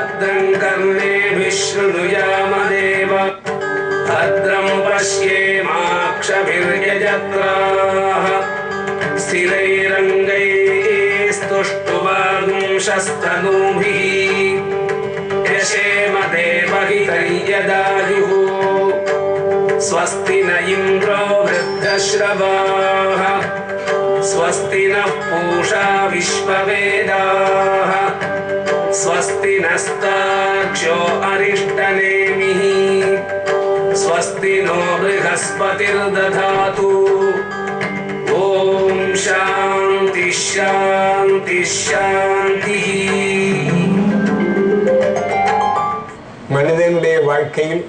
भद्रं कर्णेभिः शृणुयामदेव भद्रं पश्येमाक्षभिर्यजत्राः स्थिरैरङ्गैस्तुष्टुवागुंशस्तनूभिः यशेम देवहितं यदायुः स्वस्ति न इन्द्रो वृद्धश्रवाः स्वस्ति नः पूषा विश्ववेदाः स्वस्ति नस्तार्क्ष्यो अरिष्टनेमिः स्वस्ति नो बृहस्पतिर्दधातु ओम शांति शांति शांति. மனிதனுடைய வாழ்க்கையில்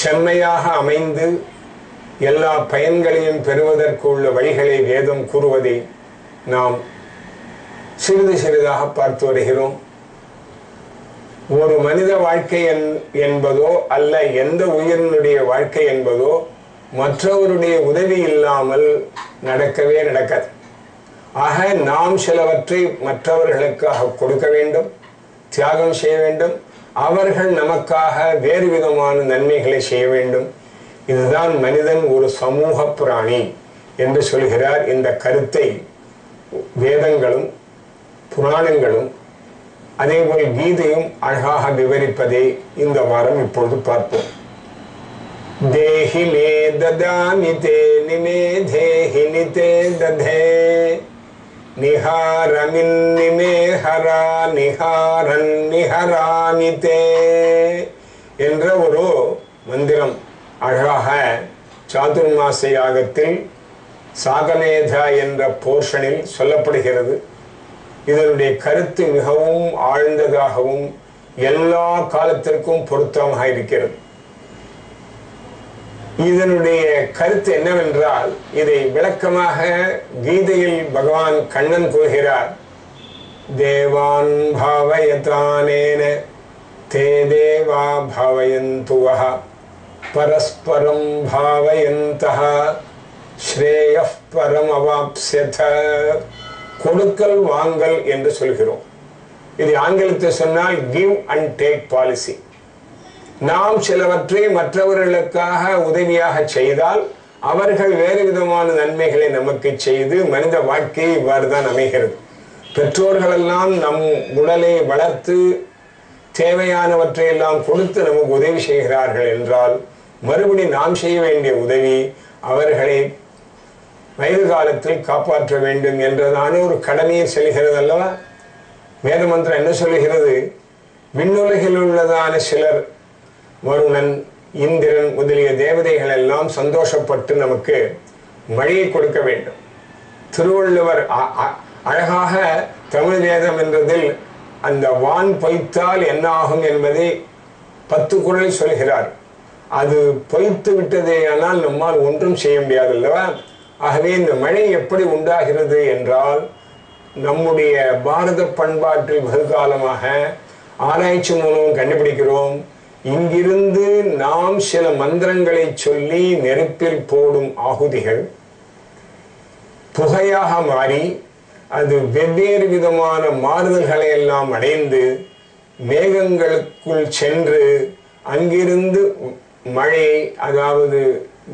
செம்மையாக அமைந்து எல்லா பயன்களையும் பெறுவதற்கு உள்ள வழிகளை வேதம் கூறுவதை நாம் சிறிது சிறிதாக பார்த்து வருகிறோம். ஒரு மனித வாழ்க்கை என்பதோ அல்ல எந்த உயிரினுடைய வாழ்க்கை என்பதோ மற்றவருடைய உதவி இல்லாமல் நடக்கவே நடக்காது. ஆக நாம் சிலவற்றை மற்றவர்களுக்காக கொடுக்க வேண்டும், தியாகம் செய்ய வேண்டும், அவர்கள் நமக்காக வேறு விதமான நன்மைகளை செய்ய வேண்டும். இதுதான் மனிதன் ஒரு சமூக பிராணி என்று சொல்கிறார். இந்த கருத்தை வேதங்களும் புராணங்களும் அதேபோல் கீதையும் அழகாக விவரிப்பதை இந்த வாரம் இப்பொழுது பார்ப்போம். தேஹி மே ததாமி தே நிமே தேஹி நிதே ததே நிஹாரமின் நிமே ஹரா நிஹாரன் நிஹராமி தே என்ற ஒரு மந்திரம் அழகாக சாதுர்மாச யாகத்தில் சாகமேதா என்ற போர்ஷனில் சொல்லப்படுகிறது. இதனுடைய கருத்து மிகவும் ஆழ்ந்ததாகவும் எல்லா காலத்திற்கும் பொருத்தமாக இருக்கிறது. இதனுடைய கருத்து என்னவென்றால், இதை விளக்கமாக கீதையில் பகவான் கண்ணன் கூறுகிறார். தேவான் பாவயதானேன தே தேவா பாவயந்துவஹ பரஸ்பரம் பாவயந்தஹ ஸ்ரேயஃ பரம் அவாப்ஸ்யத. கொடுக்கல் வாங்கல் என்று சொல்கிறோம். இது ஆங்கிலத்தில் சொன்னால் கிவ் அண்ட் டேக் பாலிசி. நாம் சிலவற்றை மற்றவர்களுக்காக உதவியாக செய்தால் அவர்கள் வேறு விதமான நன்மைகளை நமக்கு செய்து மனித வாழ்க்கை இவ்வாறு தான் அமைகிறது. பெற்றோர்களெல்லாம் நம் உடலை வளர்த்து தேவையானவற்றை எல்லாம் கொடுத்து நமக்கு உதவி செய்கிறார்கள் என்றால் மறுபடி நாம் செய்ய வேண்டிய உதவி அவர்களை வயது காலத்தில் காப்பாற்ற வேண்டும் என்றதான ஒரு கடமையை செல்கிறது அல்லவா. வேத மந்திரம் என்ன சொல்லுகிறது? விண்ணுலகில் உள்ளதான சிலர், வருணன், இந்திரன் முதலிய தேவதைகள் எல்லாம் சந்தோஷப்பட்டு நமக்கு மழையை கொடுக்க வேண்டும். திருவள்ளுவர் அழகாக தமிழ் வேதம் என்றதில் அந்த வான் பொய்த்தால் என்ன ஆகும் என்பதை 10 குறளில் சொல்கிறார். அது பொய்த்து விட்டதே ஆனால் நம்மால் ஒன்றும் செய்ய முடியாது அல்லவா. ஆகவே இந்த மழை எப்படி உண்டாகிறது என்றால், நம்முடைய பாரத பண்பாட்டில் வெகுகாலமாக ஆராய்ச்சி மூலம் கண்டுபிடிக்கிறோம். இங்கிருந்து நாம் சில மந்திரங்களை சொல்லி நெருப்பில் போடும் ஆகுதிகள் புகையாக மாறி அது வெவ்வேறு விதமான மாறுதல்களை எல்லாம் அடைந்து மேகங்களுக்குள் சென்று அங்கிருந்து மழை, அதாவது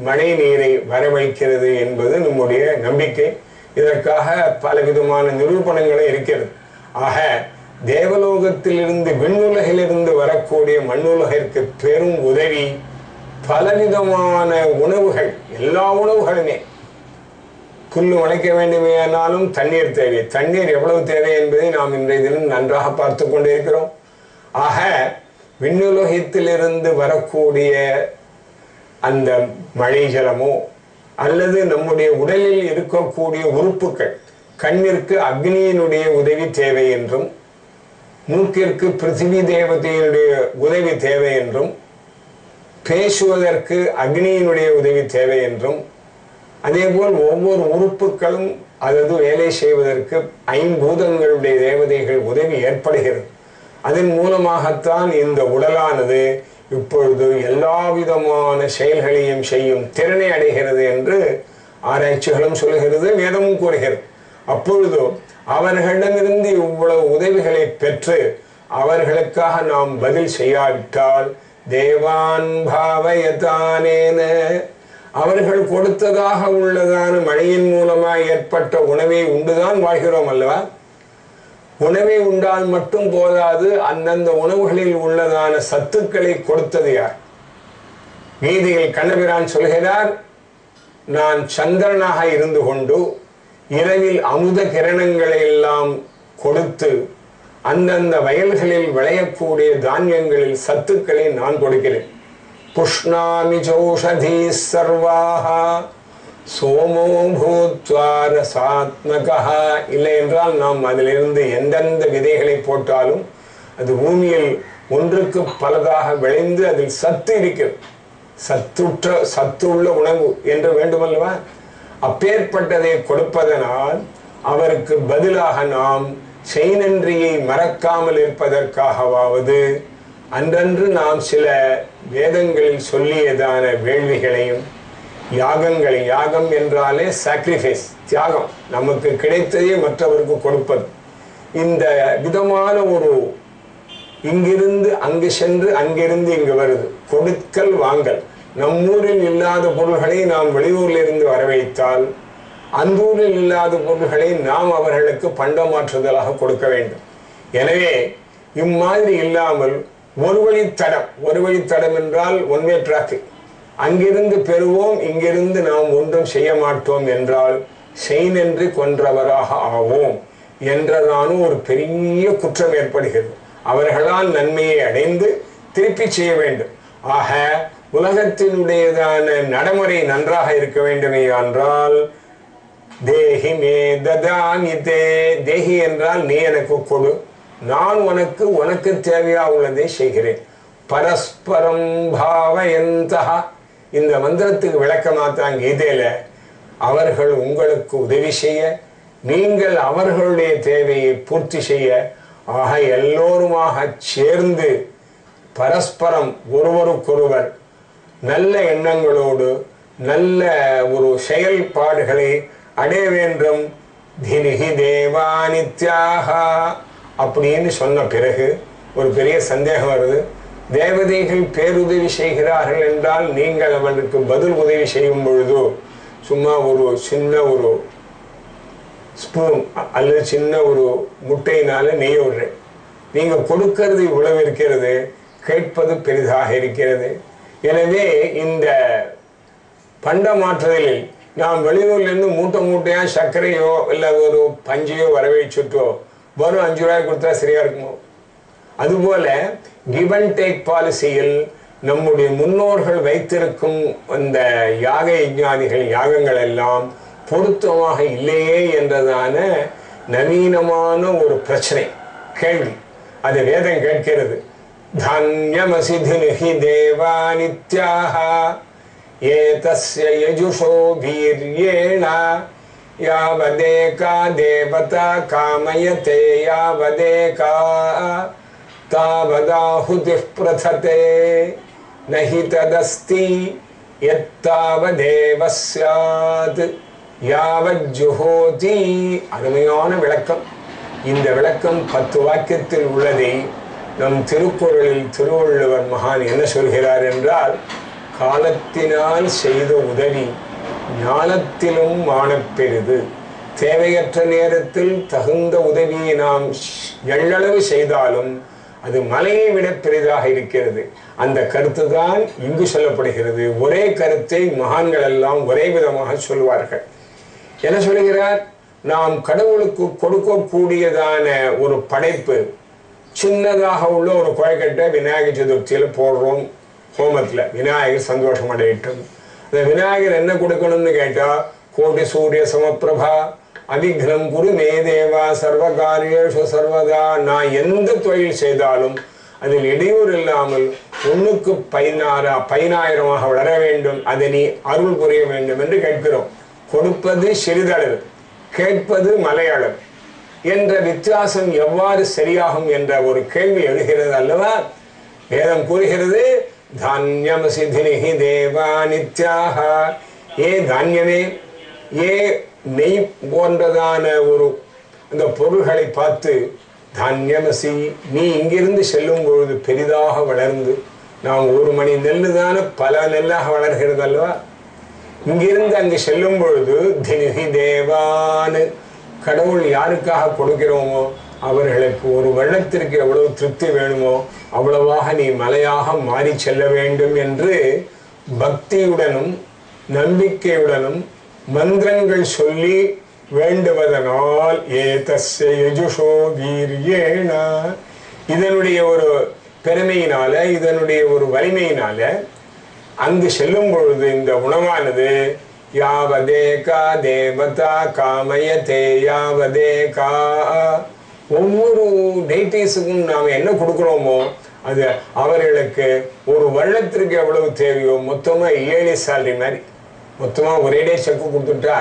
மழை நீரை வரவழைக்கிறது என்பது நம்முடைய நம்பிக்கை. இதற்காக பலவிதமான நிரூபணங்களும் இருக்கிறது. ஆக தேவலோகத்திலிருந்து விண்ணுலகிலிருந்து வரக்கூடிய மண்ணுலகிற்கு பெரும் உதவி பலவிதமான உணவுகள். எல்லா உணவுகளுமே, புல்லு உழைக்க வேண்டுமேனாலும் தண்ணீர் தேவை. தண்ணீர் எவ்வளவு தேவை என்பதை நாம் இன்றைய தினம் நன்றாக பார்த்து கொண்டிருக்கிறோம். ஆக விண்ணுலகத்திலிருந்து வரக்கூடிய அந்த மழை ஜலமோ அல்லது நம்முடைய உடலில் இருக்கக்கூடிய உறுப்புகள், கண்ணிற்கு அக்னியினுடைய உதவி தேவை என்றும், மூக்கிற்கு பிருத்திவி தேவதையினுடைய உதவி தேவை என்றும், பேசுவதற்கு அக்னியினுடைய உதவி தேவை என்றும், அதேபோல் ஒவ்வொரு உறுப்புகளும் அதாவது வேலை செய்வதற்கு ஐம்பூதங்களுடைய தேவதைகள் உதவி ஏற்படுகிறது. அதன் மூலமாகத்தான் இந்த உடலானது இப்பொழுது எல்லா விதமான செயல்களையும் செய்யும் திறனை அடைகிறது என்று ஆராய்ச்சிகளும் சொல்கிறது, வேதமும் கூறுகிறது. அப்பொழுது அவர்களிடமிருந்து இவ்வளவு உதவிகளை பெற்று அவர்களுக்காக நாம் பதில் செய்யாவிட்டால் தேவான் பாவயதானேன அவர்கள் கொடுத்ததாக உள்ளதான மழையின் மூலமாக ஏற்பட்ட உணவை உண்டுதான் வாழ்கிறோம் அல்லவா? உணவை உண்டால் மட்டும் போதாது, அந்தந்த உணவுகளில் உள்ளதான சத்துக்களை கொடுத்தது யார்? கீதையில் கண்ணபிரான் சொல்கிறார், நான் சந்திரனாக இருந்து கொண்டு இரவில் அமுத கிரணங்களை எல்லாம் கொடுத்து அந்தந்த வயல்களில் விளையக்கூடிய தானியங்களில் சத்துக்களை நான் கொடுக்கிறேன். புஷ்ணாமி சௌஷதி சர்வாஹா சோமோ பூத்வா ரசாத்மகா. இல்லை என்றால் நாம் அதிலிருந்து எந்தெந்த விதைகளை போட்டாலும் அது பூமியில் ஒன்றுக்கு பலதாக விளைந்து அதில் சத்து இருக்கிறது. சத்துள்ள உணவு என்று வேண்டுமல்லவா? அப்பேற்பட்டதை கொடுப்பதனால் அவருக்கு பதிலாக நாம் செய்நன்றியை மறக்காமல் இருப்பதற்காகவாவது அன்றன்று நாம் சில வேதங்களில் சொல்லியதான வேள்விகளையும் யாகங்களை, யாகம் என்றாலே சாக்ரிஃபைஸ், தியாகம், நமக்கு கிடைத்ததே மற்றவருக்கு கொடுப்பது. இந்த விதமான ஒரு இங்கிருந்து அங்கு சென்று அங்கிருந்து இங்கு வருது, கொடுக்கல் வாங்கல். நம்மூரில் இல்லாத பொருள்களை நாம் வெளியூரில் இருந்து வரவைத்தால் அந்த ஊரில் இல்லாத பொருள்களை நாம் அவர்களுக்கு பண்டமாற்றுதலாக கொடுக்க வேண்டும். எனவே இம்மாதிரி இல்லாமல் ஒரு வழித்தடம் என்றால் ஒன்வே டிராஃபிக், அங்கிருந்து பெறுவோம் இங்கிருந்து நாம் ஒன்றும் செய்ய மாட்டோம் என்றால் செய்நன்றி கொன்றவராக ஆவோம் என்றதான ஒரு பெரிய குற்றம் ஏற்படுகிறது. அவர்களால் நன்மையை அடைந்து திருப்பி செய்ய வேண்டும். ஆக உலகத்தினுடையதான நடைமுறை நன்றாக இருக்க வேண்டுமே என்றால் தேஹி மே ததாமி தே, தேஹி என்றால் நீ எனக்கு கொடு, நான் உனக்கு தேவையா உள்ளதை செய்கிறேன். பரஸ்பரம் பாவயந்தஹ, இந்த மந்திரத்துக்கு விளக்கமாத்தான் கீதையில அவர்கள் உங்களுக்கு உதவி செய்ய, நீங்கள் அவர்களுடைய தேவையை பூர்த்தி செய்ய, ஆக எல்லோருமாக சேர்ந்து பரஸ்பரம் ஒருவருக்கொருவர் நல்ல எண்ணங்களோடு நல்ல ஒரு செயல்பாடுகளை அடைய வேண்டும். தினிஹி தேவானித்யாக அப்படின்னு சொன்ன பிறகு ஒரு பெரிய சந்தேகம் வருது. தேவதைகள் பேருதவி செய்கிறார்கள் என்றால் நீங்கள் அவர்களுக்கு பதில் உதவி செய்யும் பொழுது சும்மா ஒரு சின்ன ஒரு ஸ்பூன் அல்லது சின்ன ஒரு முட்டையினால நெய் விடுறேன், நீங்க கொடுக்கிறது இவ்வளவு இருக்கிறது, கேட்பது பெரிதாக இருக்கிறது. எனவே இந்த பண்டமாற்றுதலில் நாம் வெளியூர்லேருந்து மூட்டையா சர்க்கரையோ இல்லை ஒரு பஞ்சையோ வரவழைச்சுட்டோ வரும் 5 ரூபாய் கொடுத்தா சரியா இருக்குமோ? அதுபோல கிவ் அண்ட் டேக் பாலிசியில் நம்முடைய முன்னோர்கள் வைத்திருக்கும் அந்த யாக யஜ்ஞாதிகள் யாகங்கள் எல்லாம் பொருத்தமாக இல்லையே என்றதான நவீனமான ஒரு பிரச்சனை, கேள்வி. அது வேதம் கேட்கிறது. தான்யமசி தினிஹி தேவானித்யாக ஏதஸ்ய யஜுஷோ வீர்யேண யாவதேகா தேவதா காமயதே யாவதேகா தாவதாஹுதிः பிரததே நஹி ததஸ்தி யத்தாவதேவ ஸ்யாத் யாவஜ்ஜுஹோதி. அருமையான விளக்கம். இந்த விளக்கம் 10 வாக்கியத்தில் உள்ளதை நம் திருக்குறளில் திருவள்ளுவர் மகான் என்ன சொல்கிறார் என்றால், காலத்தினால் செய்த உதவி ஞானத்திலும் மானப்பெரிது. தேவையற்ற நேரத்தில் தகுந்த உதவியை நாம் எள்ளளவு செய்தாலும் அது மலையை விட பெரிதாக இருக்கிறது. அந்த கருத்து தான் இங்கு சொல்லப்படுகிறது. ஒரே கருத்தை மகான்கள் எல்லாம் ஒரே விதமாக சொல்வார்கள். என்ன சொல்கிறார்? நாம் கடவுளுக்கு கொடுக்கக்கூடியதான ஒரு படைப்பு சின்னதாக உள்ள ஒரு குழக்கட்டை விநாயகர் சதுர்த்தியில் போடுறோம் ஹோமத்தில், விநாயகர் சந்தோஷம் அடையட்டும். அந்த விநாயகர் என்ன கொடுக்கணும்னு கேட்டால், கோடி சூரிய சமப்பிரபா அவிக்னம் குரு மே தேவா சர்வகாரியேஷு சர்வதா. நான் எந்த தொழில் செய்தாலும் அதில் இடையூறு இல்லாமல் 1க்கு 10,000 வளர வேண்டும், அதை நீ அருள் புரிய வேண்டும் என்று கேட்கிறோம். கொடுப்பது சிறிதளவு, கேட்பது மலையளவு என்ற வித்தியாசம் எவ்வாறு சரியாகும் என்ற ஒரு கேள்வி எழுகிறது அல்லவா? வேதம் கூறுகிறது, தான்யமசி தினிஹி தேவானித்யாக. ஏ தானியமே, ஏ நெய் போன்றதான ஒரு அந்த பொருள்களை பார்த்து தானியமசி, நீ இங்கிருந்து செல்லும் பொழுது பெரிதாக வளர்ந்து, நாம் 1 மணி நெல்லு தானே பல நெல்லாக வளர்கிறது அல்லவா? இங்கிருந்து அங்கு செல்லும் பொழுது தினிஹி தேவானு, கடவுள் யாருக்காக கொடுக்கிறோமோ அவர்களுக்கு ஒரு வருடத்திற்கு எவ்வளவு திருப்தி வேணுமோ அவ்வளவாக நீ மலையாக மாறி செல்ல வேண்டும் என்று பக்தியுடனும் நம்பிக்கையுடனும் மந்திரங்கள் சொல்லி வேண்டுவதனால் ஏதஸ்ய யஜுஷோ வீரியேன, இதனுடைய ஒரு பெருமையினால, இதனுடைய ஒரு வலிமையினால அங்கு செல்லும் பொழுது இந்த உணவானது யாவதேகா தேவதா காமயதே யாவதேகா, ஒவ்வொரு டெய்டீஸுக்கும் நாம் என்ன கொடுக்குறோமோ அது அவர்களுக்கு ஒரு வருடத்திற்கு எவ்வளவு தேவையோ மொத்தமாக இயர்லி சேலரி மாதிரி மொத்தமாக ஒரேடே செக்கு கொடுத்துட்டா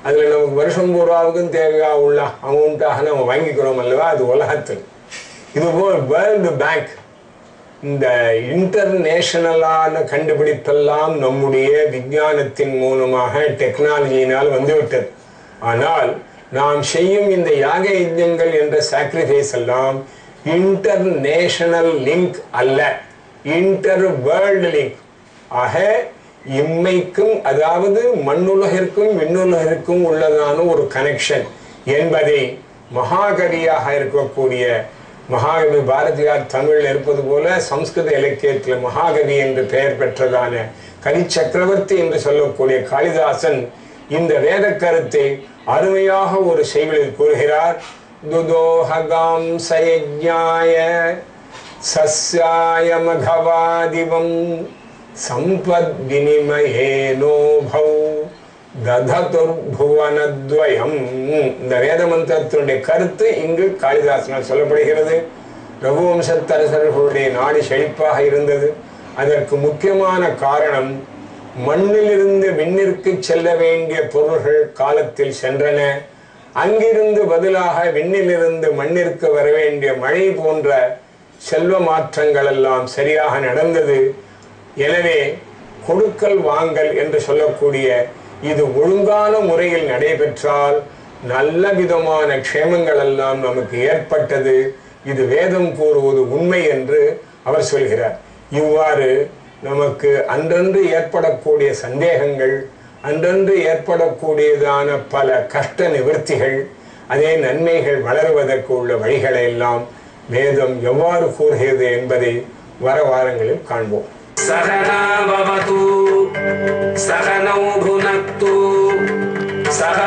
அதில் நமக்கு வருஷம் பூராவுக்கும் தேவையாக உள்ள அமௌண்ட்டாக நம்ம வாங்கிக்கிறோம் அல்லவா? அது உலகத்தில். இதுபோல் வேர்ல்டு பேங்க் இந்த இன்டர்நேஷனலான கண்டுபிடிப்பெல்லாம் நம்முடைய விஞ்ஞானத்தின் மூலமாக டெக்னாலஜியினால் வந்துவிட்டது. ஆனால் நாம் செய்யும் இந்த யாக யஜ்ஞங்கள் என்ற சாக்ரிஃபைஸ் எல்லாம் இன்டர்நேஷனல் லிங்க் அல்ல, இன்டர் வேர்ல்டு லிங்க். ஆக இம்மைக்கும், அதாவது மண்ணுலகிற்கும் விண்ணுலகிற்கும் உள்ளதான ஒரு கனெக்ஷன் என்பதை மகாகவியாக இருக்கக்கூடிய மகாகவி பாரதியார் தமிழில் இருப்பது போல சம்ஸ்கிருத இலக்கியத்தில் மகாகவி என்று பெயர் பெற்றதான கவி சக்கரவர்த்தி என்று சொல்லக்கூடிய காளிதாசன் இந்த வேத கருத்தை அருமையாக ஒரு செய்யுளில் கூறுகிறார். துதோஹகாம் சயஜ்ஞாய சஸ்யாய மகவாதிவம் சம்பத் வினிமயேனோபௌ தததுர்புவனத்வயம். இந்த வேத மந்திரத்தினுடைய கருத்து இங்கு காளிதாசனால் சொல்லப்படுகிறது. ரகுவம்சத்தரசர்களுடைய நாடு செழிப்பாக இருந்தது. அதற்கு முக்கியமான காரணம் மண்ணிலிருந்து விண்ணிற்கு செல்ல வேண்டிய பொருள்கள் காலத்தில் சென்றன. அங்கிருந்து பதிலாக விண்ணிலிருந்து மண்ணிற்கு வர வேண்டிய மழை போன்ற செல்வ மாற்றங்கள் எல்லாம் சரியாக நடந்தது. எனவே கொடுக்கல் வாங்கல் என்று சொல்லக்கூடிய இது ஒழுங்கான முறையில் நடைபெற்றால் நல்ல விதமான க்ஷேமங்கள் எல்லாம் நமக்கு ஏற்பட்டது. இது வேதம் கூறுவது உண்மை என்று அவர் சொல்கிறார். இவ்வாறு நமக்கு அன்றன்று ஏற்படக்கூடிய சந்தேகங்கள், அன்றன்று ஏற்படக்கூடியதான பல கஷ்ட நிவர்த்திகள், அதே நன்மைகள் வளருவதற்கு உள்ள வழிகளை எல்லாம் வேதம் எவ்வாறு கூறுகிறது என்பதை வர வாரங்களில் காண்போம். சகனா பவது சகனௌ புனக்து சக